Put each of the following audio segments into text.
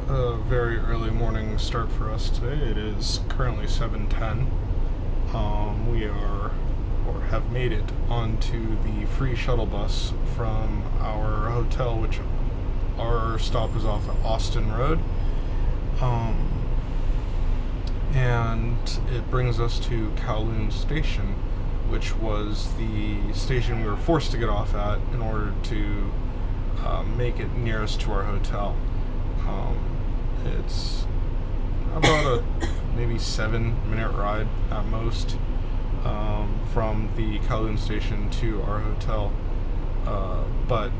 a very early morning start for us today. It is currently 7:10. We are, or have made it onto the free shuttle bus from our hotel, which our stop is off at Austin Road. And it brings us to Kowloon Station, which was the station we were forced to get off at in order to make it nearest to our hotel. It's about a maybe 7-minute ride at most from the Kowloon Station to our hotel. But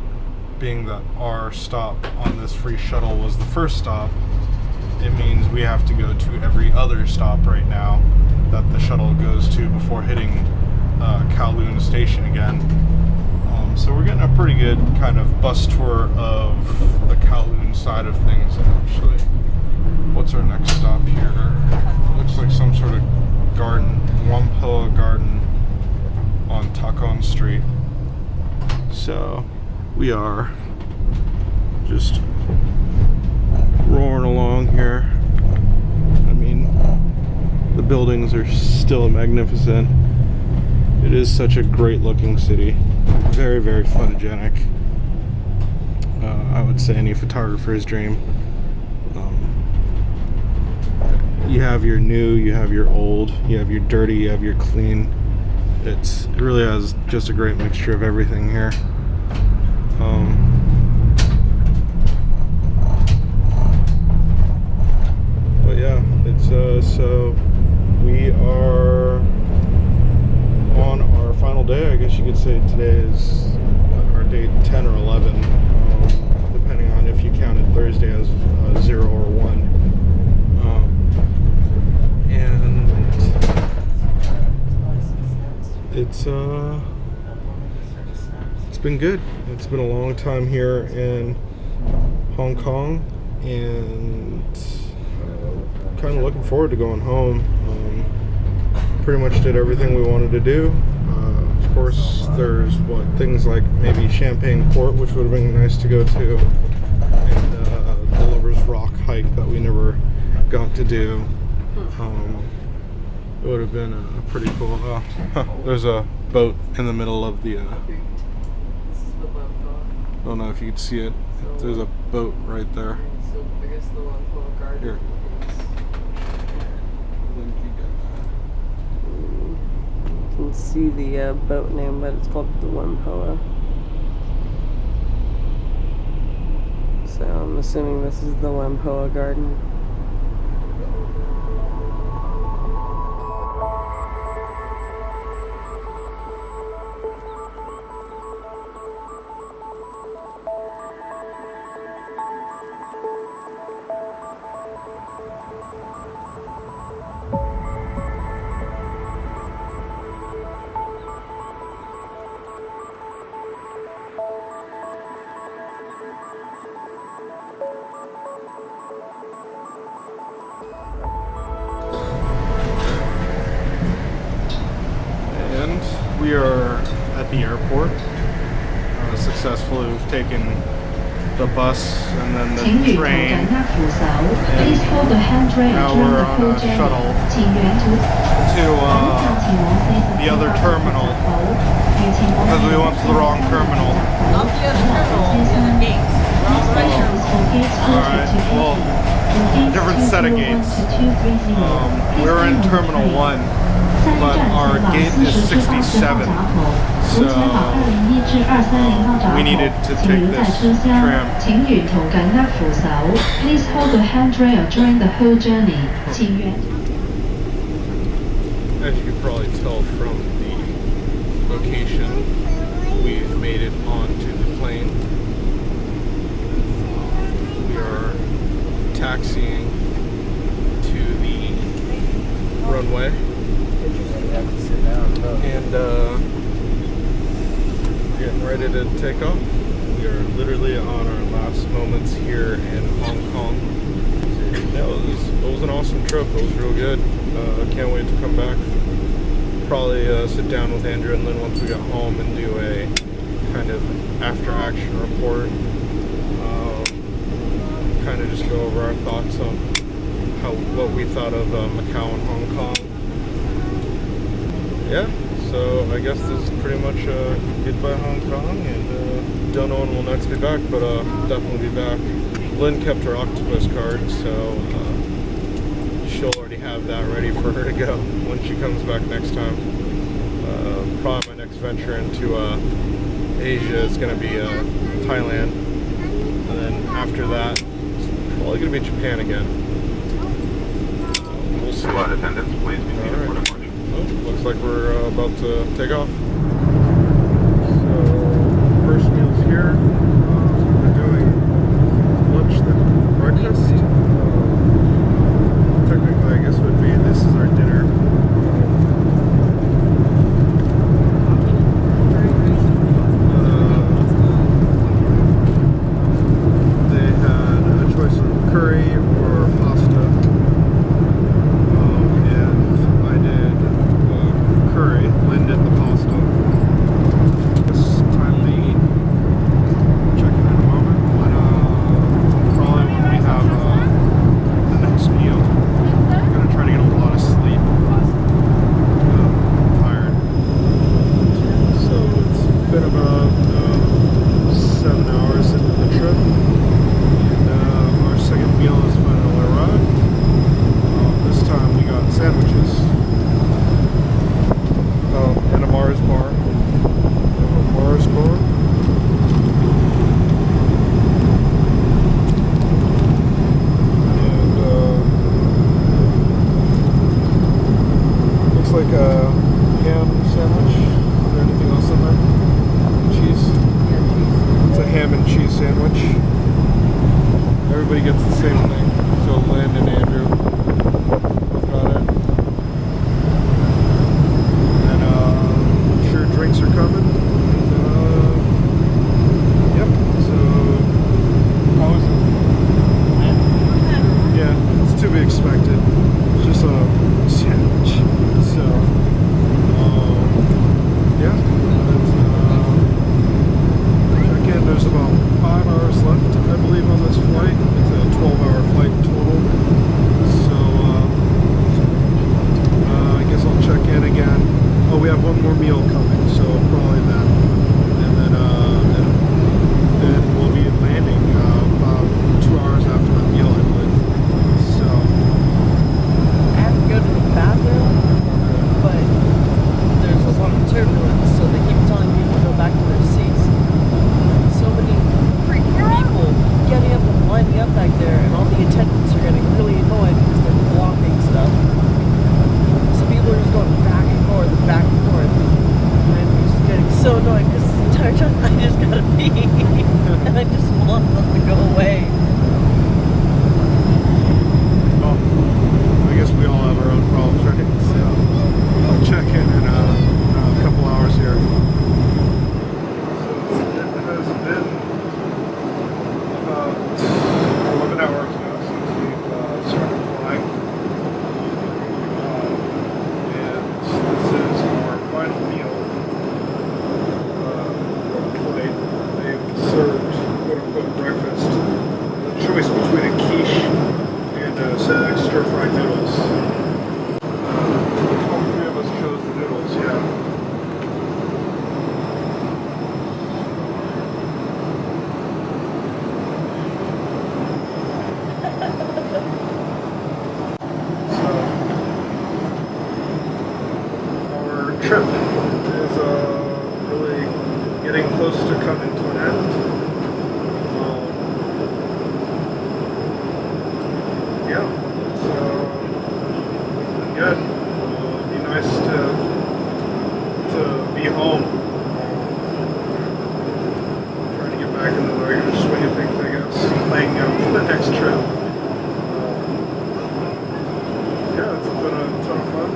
being that our stop on this free shuttle was the first stop, it means we have to go to every other stop right now that the shuttle goes to before hitting Kowloon Station again. So we're getting a pretty good kind of bus tour of the Kowloon side of things, actually. What's our next stop here? Looks like some sort of garden, Whampoa Garden on Takon Street. So we are just roaring along here. I mean, the buildings are still magnificent. It is such a great looking city. Very, very photogenic. I would say any photographer's dream. You have your new, you have your old, you have your dirty, you have your clean. It really has just a great mixture of everything here. But yeah, it's so we are on our final day. I guess you could say today is our day 10 or 11, depending on if you counted Thursday as 0 or 1. And it's been good. It's been a long time here in Hong Kong, and kind of looking forward to going home. Pretty much did everything we wanted to do. Of course, there's things like maybe Champagne Port, which would have been nice to go to, and the Lover's Rock hike that we never got to do. It would have been pretty cool. There's a boat in the middle of the. I don't know if you can see it. There's a boat right there. Here. You can see the boat name, but it's called the Whampoa. So I'm assuming this is the Whampoa Garden. We are at the airport. Successfully, we've taken the bus and then the train, and now we're on a shuttle to the other terminal, because we went to the wrong terminal. Not the other terminal, the other gates. Alright, well, different set of gates. We're in Terminal 1. But our gate is 67, so we needed to take this tram. Please hold the handrail during the whole journey. As you can probably tell from the location, we've made it onto the plane. We are taxiing to the runway. And we're getting ready to take off. We are literally on our last moments here in Hong Kong. Yeah, it was an awesome trip. It was real good. Can't wait to come back. Probably sit down with Andrew and Lynn once we got home and do a kind of after action report. Kind kind of just go over our thoughts on what we thought of Macau and Hong Kong. Yeah, so I guess this is pretty much goodbye Hong Kong, and don't know when we'll next be back, but definitely be back. Lynn kept her octopus card, so she'll already have that ready for her to go when she comes back next time. Probably my next venture into Asia is going to be Thailand, and then after that it's probably going to be Japan again. We'll see. Flight attendants, please be seated for departure. Oh, looks like we're about to take off. So first meal's here. We're doing lunch then breakfast. Technically, I guess would be this is our dinner. They had a choice of curry or pasta, and I did curry. Lynn did the pasta. It's time to eat. Check in a moment when probably when we have the next meal. I'm gonna try to get a lot of sleep. I'm tired. So it's been about 7 hours into the trip, and our second meal has finally arrived. This time we got sandwiches and a Mars bar. Mars bar. Looks like a ham sandwich. Is there anything else in there? Cheese? It's a ham and cheese sandwich. Everybody gets the same thing. So Lynn and Andrew both got it. And I'm sure drinks are coming. Yep. So how is it? Yeah, it's to be expected. It's just a sandwich. So, yeah, check in. There's about 5 hours left, I believe, on this flight. It's a 12-hour flight total. So, I guess I'll check in again. Oh, we have one more meal coming, so probably that. And then we'll be landing about 2 hours after that meal, I believe. So, I have to go to the bathroom, but there's a lot of turbulence, so they keep telling people to go back to their seats. So many freaking people getting up and lining up back there, and all the attendants are getting really annoyed because they're blocking stuff. So people are just going back and forth and back and forth. And I'm just getting so annoyed because this entire time I just gotta pee. And I just want them to go away. well, I guess we all have our own problems, right? So I'll check in a couple hours here. So it has been about 11 hours now since we've started flying. And this is our final meal of the flight. They've served quote-unquote breakfast. The choice between a quiche and some extra fried noodles. All three of us chose the noodles, yeah. So, our trip is really getting close to coming to an end. Yeah, it's been good. It'd be nice to be home. Trying to get back into the regular swing of things, I guess. Playing out for the next trip. Yeah, it's been a ton of fun.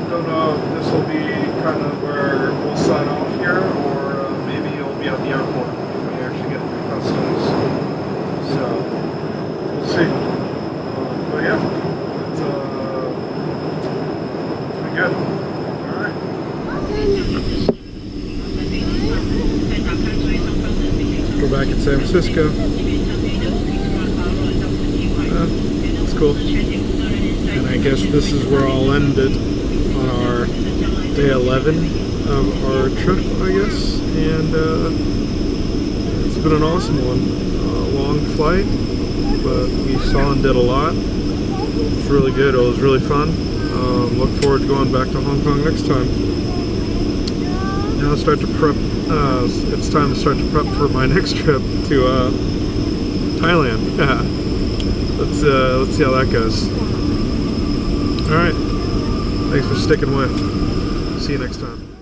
Don't know if this will be kind of where we'll sign off here, or maybe it'll be at the airport when we actually get through customs. So, we'll see. But yeah, it's been good. Alright. back in San Francisco. It's cool. And I guess this is where I'll end it on our day 11 of our trip, I guess. And it's been an awesome one. Long flight, but we saw and did a lot. It's really good. It was really fun. Look forward to going back to Hong Kong next time. Now start to prep. It's time to start to prep for my next trip to Thailand. Let's see how that goes. All right. Thanks for sticking with. See you next time.